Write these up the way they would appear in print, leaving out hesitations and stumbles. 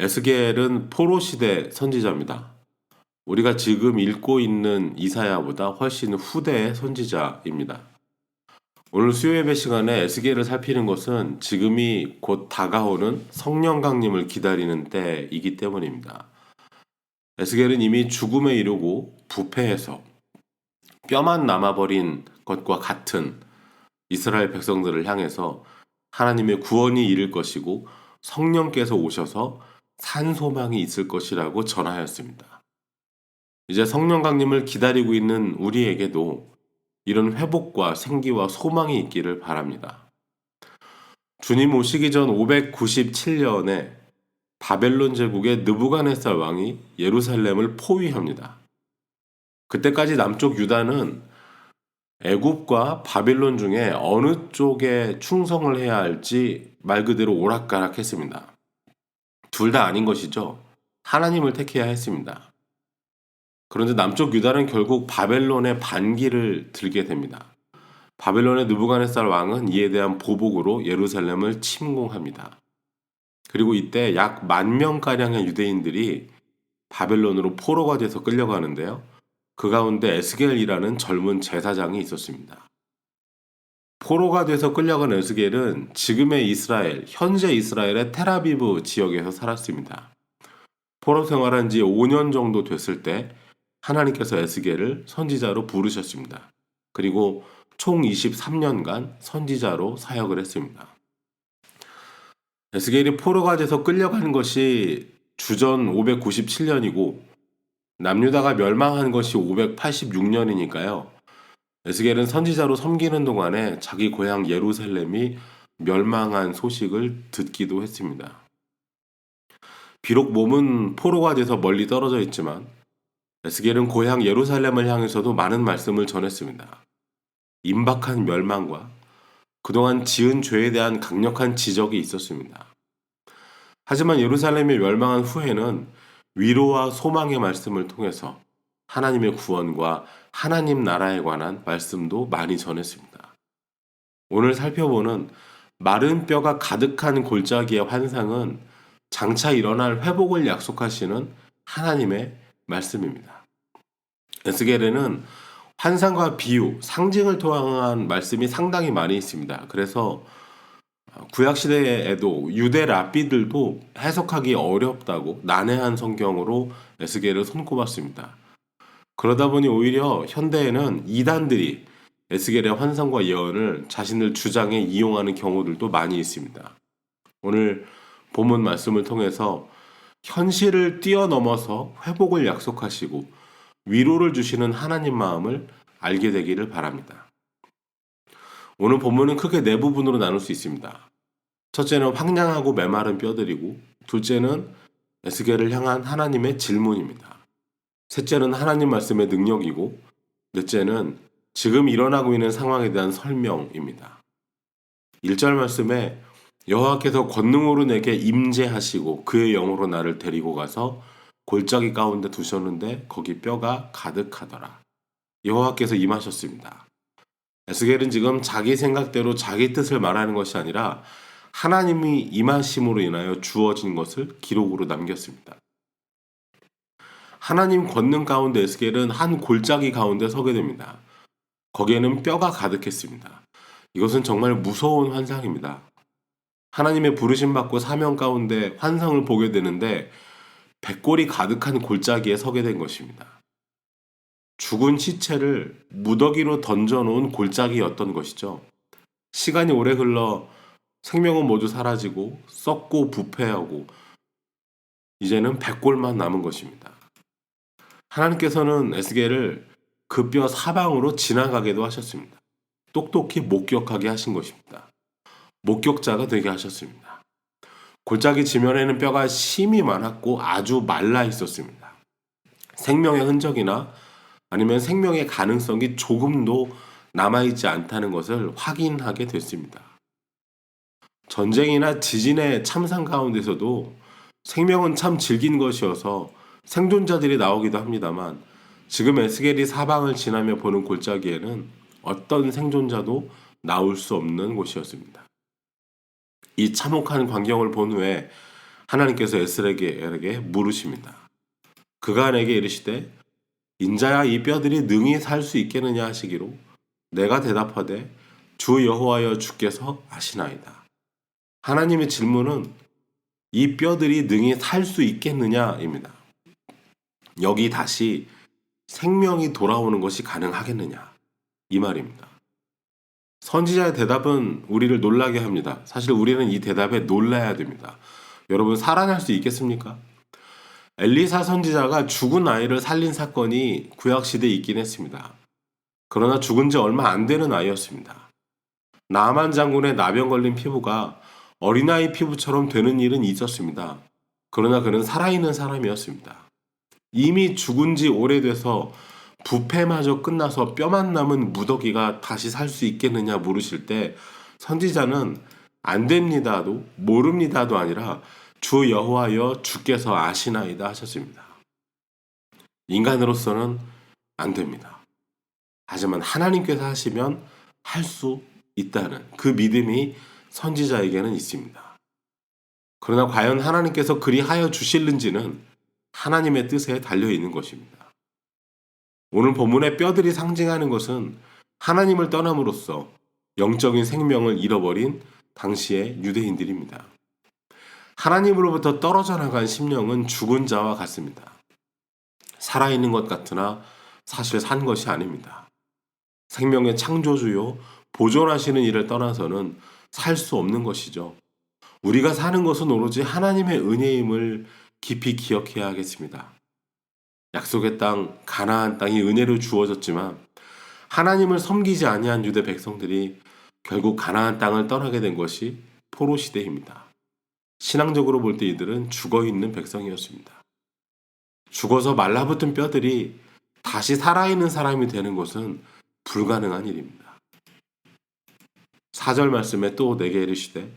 에스겔은 포로 시대 선지자입니다. 우리가 지금 읽고 있는 이사야보다 훨씬 후대의 선지자입니다. 오늘 수요예배 시간에 에스겔을 살피는 것은 지금이 곧 다가오는 성령 강림을 기다리는 때이기 때문입니다. 에스겔은 이미 죽음에 이르고 부패해서 뼈만 남아버린 것과 같은 이스라엘 백성들을 향해서 하나님의 구원이 이를 것이고 성령께서 오셔서 산 소망이 있을 것이라고 전하였습니다. 이제 성령 강림을 기다리고 있는 우리에게도 이런 회복과 생기와 소망이 있기를 바랍니다. 주님 오시기 전 597년에 바벨론 제국의 느부갓네살 왕이 예루살렘을 포위합니다. 그때까지 남쪽 유다는 애굽과 바벨론 중에 어느 쪽에 충성을 해야 할지 말 그대로 오락가락했습니다. 둘 다 아닌 것이죠. 하나님을 택해야 했습니다. 그런데 남쪽 유다는 결국 바벨론의 반기를 들게 됩니다. 바벨론의 느부갓네살 왕은 이에 대한 보복으로 예루살렘을 침공합니다. 그리고 이때 약 10,000명가량의 유대인들이 바벨론으로 포로가 돼서 끌려가는데요. 그 가운데 에스겔이라는 젊은 제사장이 있었습니다. 포로가 돼서 끌려간 에스겔은 지금의 이스라엘, 현재 이스라엘의 텔아비브 지역에서 살았습니다. 포로 생활한 지 5년 정도 됐을 때 하나님께서 에스겔을 선지자로 부르셨습니다. 그리고 총 23년간 선지자로 사역을 했습니다. 에스겔이 포로가 돼서 끌려가는 것이 주전 597년이고 남유다가 멸망한 것이 586년이니까요. 에스겔은 선지자로 섬기는 동안에 자기 고향 예루살렘이 멸망한 소식을 듣기도 했습니다. 비록 몸은 포로가 돼서 멀리 떨어져 있지만 에스겔은 고향 예루살렘을 향해서도 많은 말씀을 전했습니다. 임박한 멸망과 그동안 지은 죄에 대한 강력한 지적이 있었습니다. 하지만 예루살렘이 멸망한 후에는 위로와 소망의 말씀을 통해서 하나님의 구원과 하나님 나라에 관한 말씀도 많이 전했습니다. 오늘 살펴보는 마른 뼈가 가득한 골짜기의 환상은 장차 일어날 회복을 약속하시는 하나님의 말씀입니다. 에스겔에는 환상과 비유, 상징을 통한 말씀이 상당히 많이 있습니다. 그래서 구약시대에도 유대 랍비들도 해석하기 어렵다고 난해한 성경으로 에스겔을 손꼽았습니다. 그러다 보니 오히려 현대에는 이단들이 에스겔의 환상과 예언을 자신들 주장에 이용하는 경우들도 많이 있습니다. 오늘 본문 말씀을 통해서 현실을 뛰어넘어서 회복을 약속하시고 위로를 주시는 하나님 마음을 알게 되기를 바랍니다. 오늘 본문은 크게 네 부분으로 나눌 수 있습니다. 첫째는 황량하고 메마른 뼈들이고, 둘째는 에스겔을 향한 하나님의 질문입니다. 셋째는 하나님 말씀의 능력이고, 넷째는 지금 일어나고 있는 상황에 대한 설명입니다. 1절 말씀에 여호와께서 권능으로 내게 임재하시고 그의 영으로 나를 데리고 가서 골짜기 가운데 두셨는데 거기 뼈가 가득하더라. 여호와께서 임하셨습니다. 에스겔은 지금 자기 생각대로 자기 뜻을 말하는 것이 아니라 하나님이 임하심으로 인하여 주어진 것을 기록으로 남겼습니다. 하나님 권능 가운데 에스겔은 한 골짜기 가운데 서게 됩니다. 거기에는 뼈가 가득했습니다. 이것은 정말 무서운 환상입니다. 하나님의 부르심 받고 사명 가운데 환상을 보게 되는데 백골이 가득한 골짜기에 서게 된 것입니다. 죽은 시체를 무더기로 던져놓은 골짜기였던 것이죠. 시간이 오래 흘러 생명은 모두 사라지고 썩고 부패하고 이제는 백골만 남은 것입니다. 하나님께서는 에스겔을 그 뼈 사방으로 지나가게도 하셨습니다. 똑똑히 목격하게 하신 것입니다. 목격자가 되게 하셨습니다. 골짜기 지면에는 뼈가 심이 많았고 아주 말라 있었습니다. 생명의 흔적이나 아니면 생명의 가능성이 조금도 남아있지 않다는 것을 확인하게 됐습니다. 전쟁이나 지진의 참상 가운데서도 생명은 참 질긴 것이어서 생존자들이 나오기도 합니다만 지금 에스겔이 사방을 지나며 보는 골짜기에는 어떤 생존자도 나올 수 없는 곳이었습니다. 이 참혹한 광경을 본 후에 하나님께서 에스겔에게 물으십니다. 그가 내게 이르시되 인자야 이 뼈들이 능히 살 수 있겠느냐 하시기로 내가 대답하되 주 여호와여 주께서 아시나이다. 하나님의 질문은 이 뼈들이 능히 살 수 있겠느냐입니다. 여기 다시 생명이 돌아오는 것이 가능하겠느냐 이 말입니다. 선지자의 대답은 우리를 놀라게 합니다. 사실 우리는 이 대답에 놀라야 됩니다. 여러분 살아날 수 있겠습니까? 엘리사 선지자가 죽은 아이를 살린 사건이 구약시대에 있긴 했습니다. 그러나 죽은 지 얼마 안 되는 아이였습니다. 나만 장군의 나병 걸린 피부가 어린아이 피부처럼 되는 일은 있었습니다. 그러나 그는 살아있는 사람이었습니다. 이미 죽은 지 오래돼서 부패마저 끝나서 뼈만 남은 무더기가 다시 살 수 있겠느냐 물으실 때 선지자는 안 됩니다도 모릅니다도 아니라 주 여호와여 주께서 아시나이다 하셨습니다. 인간으로서는 안 됩니다. 하지만 하나님께서 하시면 할 수 있다는 그 믿음이 선지자에게는 있습니다. 그러나 과연 하나님께서 그리하여 주실는지는 하나님의 뜻에 달려있는 것입니다. 오늘 본문의 뼈들이 상징하는 것은 하나님을 떠남으로써 영적인 생명을 잃어버린 당시의 유대인들입니다. 하나님으로부터 떨어져 나간 심령은 죽은 자와 같습니다. 살아있는 것 같으나 사실 산 것이 아닙니다. 생명의 창조주요 보존하시는 일을 떠나서는 살 수 없는 것이죠. 우리가 사는 것은 오로지 하나님의 은혜임을 깊이 기억해야 하겠습니다. 약속의 땅, 가나안 땅이 은혜로 주어졌지만 하나님을 섬기지 아니한 유대 백성들이 결국 가나안 땅을 떠나게 된 것이 포로 시대입니다. 신앙적으로 볼 때 이들은 죽어있는 백성이었습니다. 죽어서 말라붙은 뼈들이 다시 살아있는 사람이 되는 것은 불가능한 일입니다. 4절 말씀에 또 내게 이르시되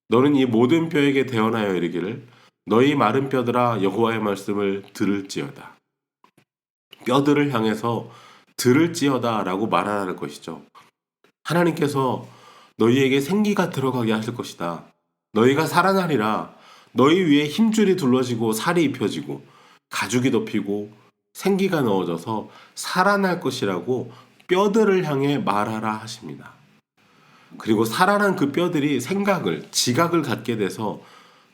너는 이 모든 뼈에게 대언하여 이르기를 너희 마른 뼈들아 여호와의 말씀을 들을지어다. 뼈들을 향해서 들을지어다 라고 말하라는 것이죠. 하나님께서 너희에게 생기가 들어가게 하실 것이다. 너희가 살아나리라. 너희 위에 힘줄이 둘러지고 살이 입혀지고 가죽이 덮이고 생기가 넣어져서 살아날 것이라고 뼈들을 향해 말하라 하십니다. 그리고 살아난 그 뼈들이 생각을, 지각을 갖게 돼서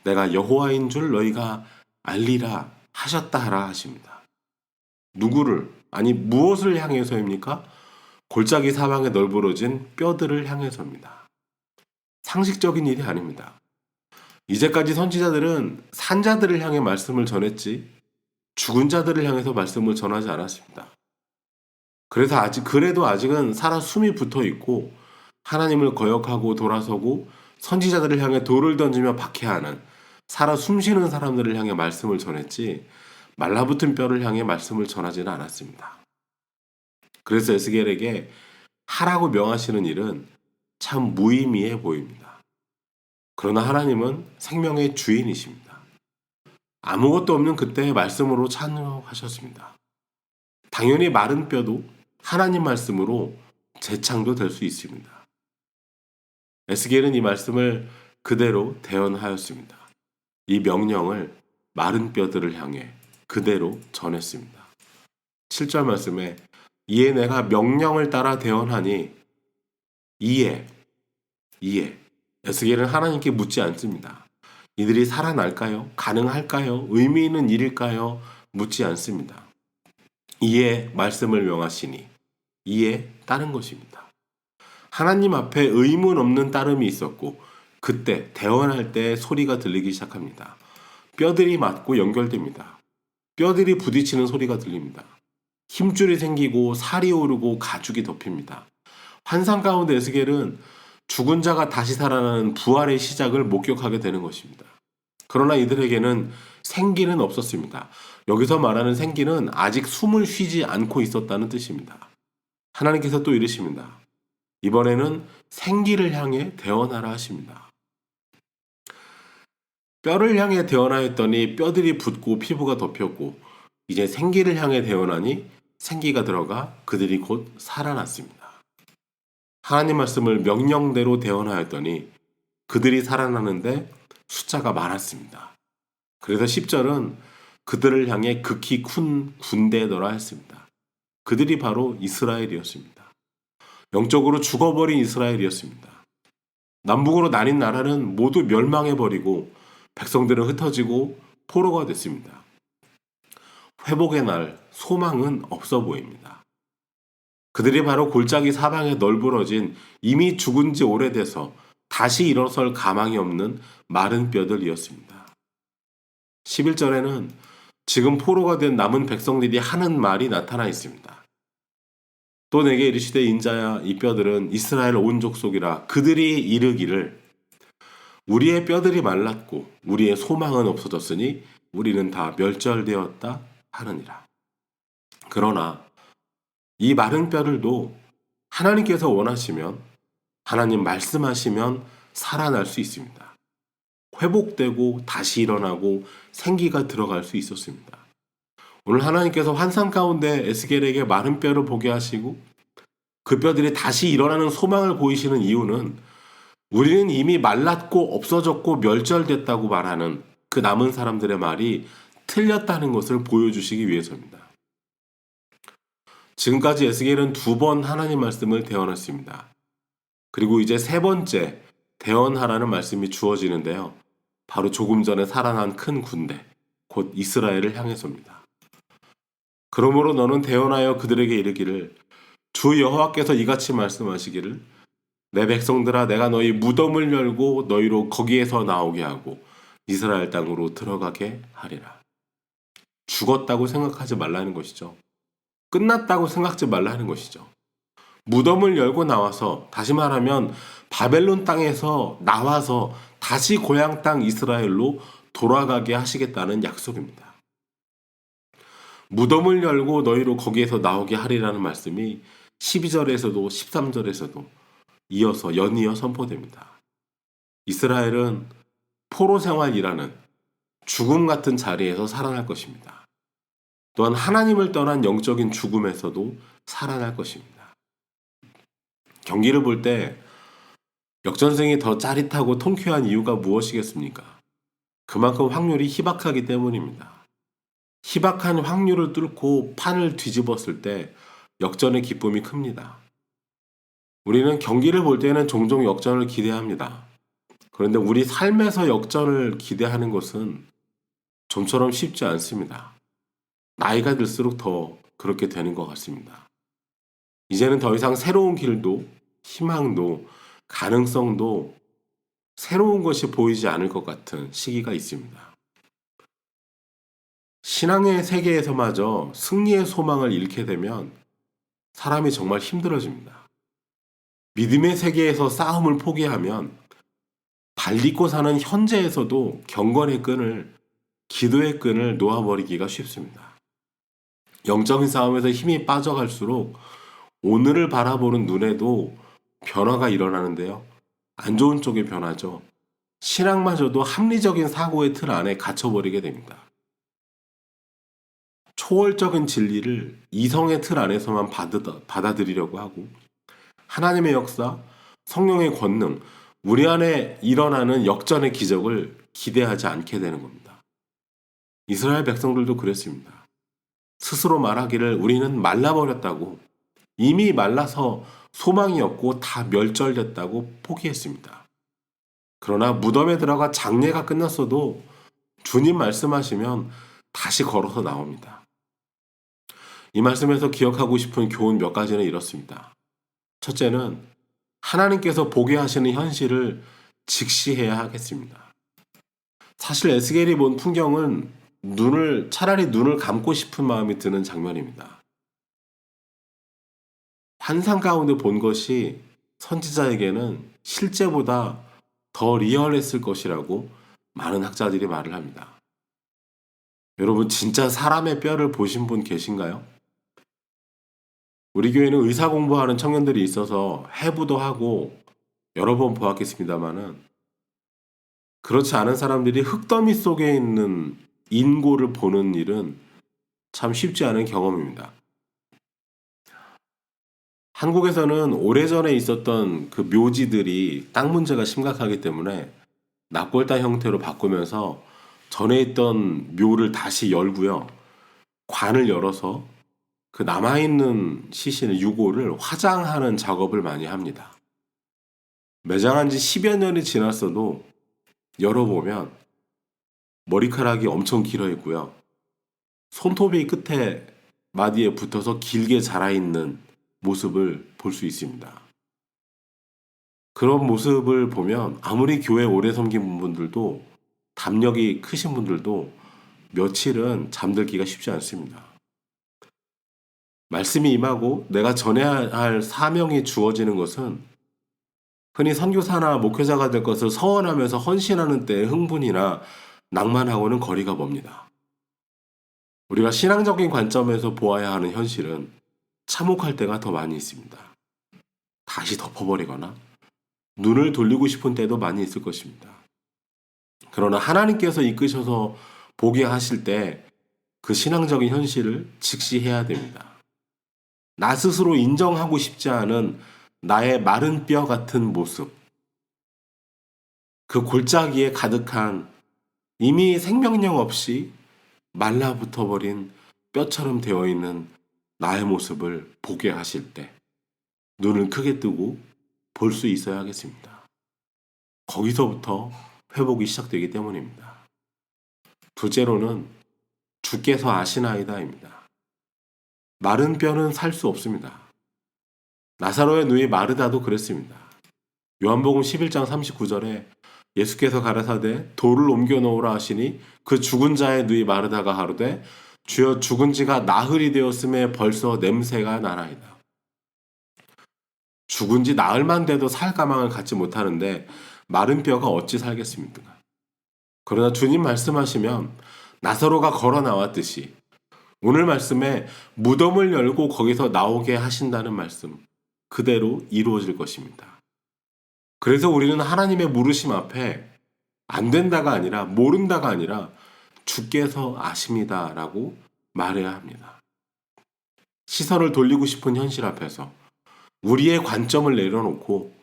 내가 여호와인 줄 너희가 알리라 하셨다 하라 하십니다. 누구를, 아니 무엇을 향해서입니까? 골짜기 사방에 널브러진 뼈들을 향해서입니다. 상식적인 일이 아닙니다. 이제까지 선지자들은 산자들을 향해 말씀을 전했지 죽은 자들을 향해서 말씀을 전하지 않았습니다. 그래도 아직은 살아 숨이 붙어 있고 하나님을 거역하고 돌아서고 선지자들을 향해 돌을 던지며 박해하는 살아 숨쉬는 사람들을 향해 말씀을 전했지 말라붙은 뼈를 향해 말씀을 전하지는 않았습니다. 그래서 에스겔에게 하라고 명하시는 일은 참 무의미해 보입니다. 그러나 하나님은 생명의 주인이십니다. 아무것도 없는 그때의 말씀으로 찬송하셨습니다. 당연히 마른 뼈도 하나님 말씀으로 재창도 될 수 있습니다. 에스겔은 이 말씀을 그대로 대언하였습니다. 이 명령을 마른 뼈들을 향해 그대로 전했습니다. 7절 말씀에 이에 내가 명령을 따라 대언하니 이에 에스겔은 하나님께 묻지 않습니다. 이들이 살아날까요? 가능할까요? 의미 있는 일일까요? 묻지 않습니다. 이에 말씀을 명하시니 이에 따른 것입니다. 하나님 앞에 의문 없는 따름이 있었고 그때 대언할 때 소리가 들리기 시작합니다. 뼈들이 맞고 연결됩니다. 뼈들이 부딪히는 소리가 들립니다. 힘줄이 생기고 살이 오르고 가죽이 덮입니다. 환상 가운데 에스겔은 죽은 자가 다시 살아나는 부활의 시작을 목격하게 되는 것입니다. 그러나 이들에게는 생기는 없었습니다. 여기서 말하는 생기는 아직 숨을 쉬지 않고 있었다는 뜻입니다. 하나님께서 또 이르십니다. 이번에는 생기를 향해 대언하라 하십니다. 뼈를 향해 대언하였더니 뼈들이 붙고 피부가 덮였고 이제 생기를 향해 대언하니 생기가 들어가 그들이 곧 살아났습니다. 하나님 말씀을 명령대로 대언하였더니 그들이 살아나는데 숫자가 많았습니다. 그래서 10절은 그들을 향해 극히 큰 군대더라 했습니다. 그들이 바로 이스라엘이었습니다. 영적으로 죽어버린 이스라엘이었습니다. 남북으로 나뉜 나라는 모두 멸망해버리고 백성들은 흩어지고 포로가 됐습니다. 회복의 날, 소망은 없어 보입니다. 그들이 바로 골짜기 사방에 널브러진 이미 죽은 지 오래돼서 다시 일어설 가망이 없는 마른 뼈들이었습니다. 11절에는 지금 포로가 된 남은 백성들이 하는 말이 나타나 있습니다. 또 내게 이르시되 인자야 이 뼈들은 이스라엘 온 족속이라 그들이 이르기를 우리의 뼈들이 말랐고 우리의 소망은 없어졌으니 우리는 다 멸절되었다 하느니라. 그러나 이 마른 뼈들도 하나님께서 원하시면 하나님 말씀하시면 살아날 수 있습니다. 회복되고 다시 일어나고 생기가 들어갈 수 있었습니다. 오늘 하나님께서 환상 가운데 에스겔에게 마른 뼈를 보게 하시고 그 뼈들이 다시 일어나는 소망을 보이시는 이유는 우리는 이미 말랐고 없어졌고 멸절됐다고 말하는 그 남은 사람들의 말이 틀렸다는 것을 보여주시기 위해서입니다. 지금까지 에스겔은 2번 하나님 말씀을 대언했습니다. 그리고 이제 3번째 대언하라는 말씀이 주어지는데요. 바로 조금 전에 살아난 큰 군대, 곧 이스라엘을 향해서입니다. 그러므로 너는 대언하여 그들에게 이르기를 주 여호와께서 이같이 말씀하시기를 내 백성들아 내가 너희 무덤을 열고 너희로 거기에서 나오게 하고 이스라엘 땅으로 들어가게 하리라. 죽었다고 생각하지 말라는 것이죠. 끝났다고 생각하지 말라는 것이죠. 무덤을 열고 나와서 다시 말하면 바벨론 땅에서 나와서 다시 고향 땅 이스라엘로 돌아가게 하시겠다는 약속입니다. 무덤을 열고 너희로 거기에서 나오게 하리라는 말씀이 12절에서도 13절에서도 이어서 연이어 선포됩니다. 이스라엘은 포로 생활이라는 죽음 같은 자리에서 살아날 것입니다. 또한 하나님을 떠난 영적인 죽음에서도 살아날 것입니다. 경기를 볼 때 역전승이 더 짜릿하고 통쾌한 이유가 무엇이겠습니까? 그만큼 확률이 희박하기 때문입니다. 희박한 확률을 뚫고 판을 뒤집었을 때 역전의 기쁨이 큽니다. 우리는 경기를 볼 때는 종종 역전을 기대합니다. 그런데 우리 삶에서 역전을 기대하는 것은 좀처럼 쉽지 않습니다. 나이가 들수록 더 그렇게 되는 것 같습니다. 이제는 더 이상 새로운 길도, 희망도, 가능성도 새로운 것이 보이지 않을 것 같은 시기가 있습니다. 신앙의 세계에서마저 승리의 소망을 잃게 되면 사람이 정말 힘들어집니다. 믿음의 세계에서 싸움을 포기하면 발딛고 사는 현재에서도 경건의 끈을, 기도의 끈을 놓아버리기가 쉽습니다. 영적인 싸움에서 힘이 빠져갈수록 오늘을 바라보는 눈에도 변화가 일어나는데요. 안 좋은 쪽의 변화죠. 신앙마저도 합리적인 사고의 틀 안에 갇혀버리게 됩니다. 초월적인 진리를 이성의 틀 안에서만 받아들이려고 하고 하나님의 역사, 성령의 권능, 우리 안에 일어나는 역전의 기적을 기대하지 않게 되는 겁니다. 이스라엘 백성들도 그랬습니다. 스스로 말하기를 우리는 말라버렸다고, 이미 말라서 소망이 없고 다 멸절됐다고 포기했습니다. 그러나 무덤에 들어가 장례가 끝났어도 주님 말씀하시면 다시 걸어서 나옵니다. 이 말씀에서 기억하고 싶은 교훈 몇 가지는 이렇습니다. 첫째는 하나님께서 보게 하시는 현실을 직시해야 하겠습니다. 사실 에스겔이 본 풍경은 차라리 눈을 감고 싶은 마음이 드는 장면입니다. 환상 가운데 본 것이 선지자에게는 실제보다 더 리얼했을 것이라고 많은 학자들이 말을 합니다. 여러분 진짜 사람의 뼈를 보신 분 계신가요? 우리 교회는 의사 공부하는 청년들이 있어서 해부도 하고 여러 번 보았겠습니다마는 그렇지 않은 사람들이 흙더미 속에 있는 인고를 보는 일은 참 쉽지 않은 경험입니다. 한국에서는 오래전에 있었던 그 묘지들이 땅 문제가 심각하기 때문에 납골당 형태로 바꾸면서 전에 있던 묘를 다시 열고요. 관을 열어서 그 남아있는 시신의 유골을 화장하는 작업을 많이 합니다. 매장한 지 10여 년이 지났어도 열어보면 머리카락이 엄청 길어 있고요. 손톱이 끝에 마디에 붙어서 길게 자라있는 모습을 볼 수 있습니다. 그런 모습을 보면 아무리 교회 오래 섬긴 분들도 담력이 크신 분들도 며칠은 잠들기가 쉽지 않습니다. 말씀이 임하고 내가 전해야 할 사명이 주어지는 것은 흔히 선교사나 목회자가 될 것을 서원하면서 헌신하는 때의 흥분이나 낭만하고는 거리가 멉니다. 우리가 신앙적인 관점에서 보아야 하는 현실은 참혹할 때가 더 많이 있습니다. 다시 덮어버리거나 눈을 돌리고 싶은 때도 많이 있을 것입니다. 그러나 하나님께서 이끄셔서 보게 하실 때 그 신앙적인 현실을 직시해야 됩니다. 나 스스로 인정하고 싶지 않은 나의 마른 뼈 같은 모습, 그 골짜기에 가득한 이미 생명력 없이 말라붙어버린 뼈처럼 되어 있는 나의 모습을 보게 하실 때 눈을 크게 뜨고 볼 수 있어야 하겠습니다. 거기서부터 회복이 시작되기 때문입니다. 둘째로는 주께서 아시나이다입니다. 마른 뼈는 살 수 없습니다. 나사로의 누이 마르다도 그랬습니다. 요한복음 11장 39절에 예수께서 가라사대 돌을 옮겨 놓으라 하시니 그 죽은 자의 누이 마르다가 하루되 주여 죽은 지가 나흘이 되었음에 벌써 냄새가 나나이다. 죽은 지 나흘만 돼도 살 가망을 갖지 못하는데 마른 뼈가 어찌 살겠습니까? 그러나 주님 말씀하시면 나사로가 걸어 나왔듯이 오늘 말씀에 무덤을 열고 거기서 나오게 하신다는 말씀 그대로 이루어질 것입니다. 그래서 우리는 하나님의 물으심 앞에 안 된다가 아니라 모른다가 아니라 주께서 아십니다라고 말해야 합니다. 시선을 돌리고 싶은 현실 앞에서 우리의 관점을 내려놓고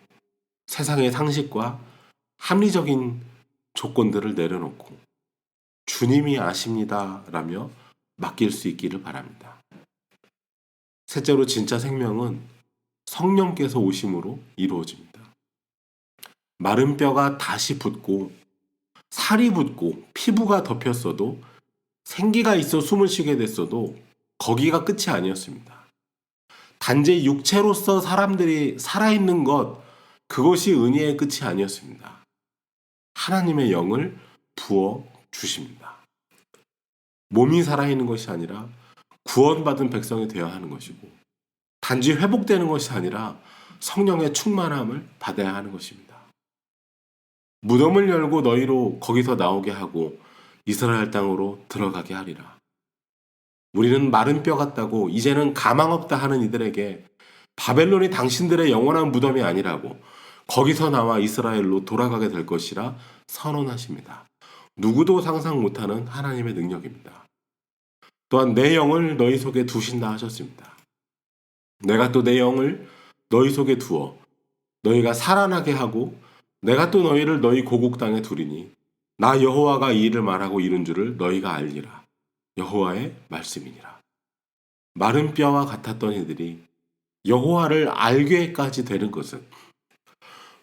세상의 상식과 합리적인 조건들을 내려놓고 주님이 아십니다라며 맡길 수 있기를 바랍니다. 셋째로 진짜 생명은 성령께서 오심으로 이루어집니다. 마른 뼈가 다시 붙고 살이 붙고 피부가 덮였어도 생기가 있어 숨을 쉬게 됐어도 거기가 끝이 아니었습니다. 단지 육체로서 사람들이 살아있는 것 그것이 은혜의 끝이 아니었습니다. 하나님의 영을 부어 주십니다. 몸이 살아있는 것이 아니라 구원받은 백성이 되어야 하는 것이고 단지 회복되는 것이 아니라 성령의 충만함을 받아야 하는 것입니다. 무덤을 열고 너희로 거기서 나오게 하고 이스라엘 땅으로 들어가게 하리라. 우리는 마른 뼈 같다고 이제는 가망 없다 하는 이들에게 바벨론이 당신들의 영원한 무덤이 아니라고 거기서 나와 이스라엘로 돌아가게 될 것이라 선언하십니다. 누구도 상상 못하는 하나님의 능력입니다. 또한 내 영을 너희 속에 두신다 하셨습니다. 내가 또 내 영을 너희 속에 두어 너희가 살아나게 하고 내가 또 너희를 너희 고국 땅에 두리니 나 여호와가 이 일을 말하고 이룬 줄을 너희가 알리라. 여호와의 말씀이니라. 마른 뼈와 같았던 이들이 여호와를 알게까지 되는 것은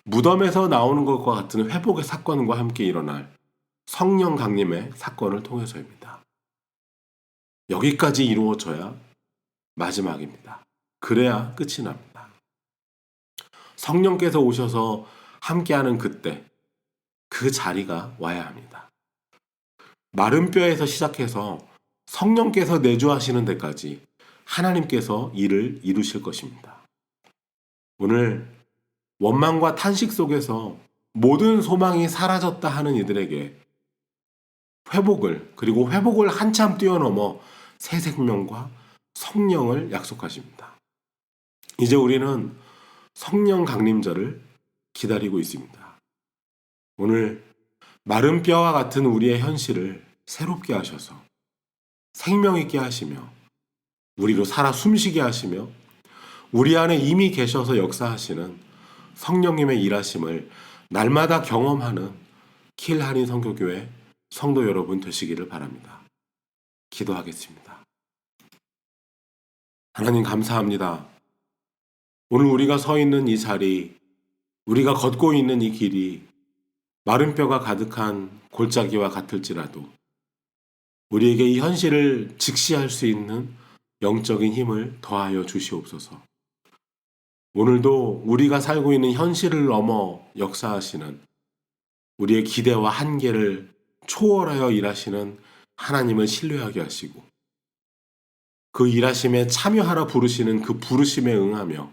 무덤에서 나오는 것과 같은 회복의 사건과 함께 일어날 성령 강림의 사건을 통해서입니다. 여기까지 이루어져야 마지막입니다. 그래야 끝이 납니다. 성령께서 오셔서 함께하는 그때 그 자리가 와야 합니다. 마른 뼈에서 시작해서 성령께서 내주하시는 데까지 하나님께서 일을 이루실 것입니다. 오늘 원망과 탄식 속에서 모든 소망이 사라졌다 하는 이들에게 그리고 회복을 한참 뛰어넘어 새 생명과 성령을 약속하십니다. 이제 우리는 성령 강림절을 기다리고 있습니다. 오늘 마른 뼈와 같은 우리의 현실을 새롭게 하셔서 생명 있게 하시며 우리로 살아 숨쉬게 하시며 우리 안에 이미 계셔서 역사하시는 성령님의 일하심을 날마다 경험하는 킬 한인 선교교회 성도 여러분 되시기를 바랍니다. 기도하겠습니다. 하나님 감사합니다. 오늘 우리가 서 있는 이 자리, 우리가 걷고 있는 이 길이 마른 뼈가 가득한 골짜기와 같을지라도 우리에게 이 현실을 직시할 수 있는 영적인 힘을 더하여 주시옵소서. 오늘도 우리가 살고 있는 현실을 넘어 역사하시는 우리의 기대와 한계를 초월하여 일하시는 하나님을 신뢰하게 하시고 그 일하심에 참여하라 부르시는 그 부르심에 응하며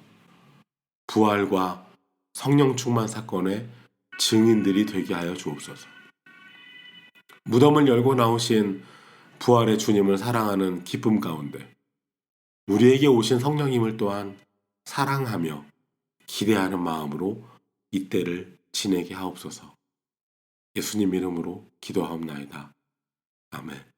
부활과 성령 충만 사건의 증인들이 되게 하여 주옵소서. 무덤을 열고 나오신 부활의 주님을 사랑하는 기쁨 가운데 우리에게 오신 성령님을 또한 사랑하며 기대하는 마음으로 이때를 지내게 하옵소서. 예수님 이름으로 기도하옵나이다. 아멘.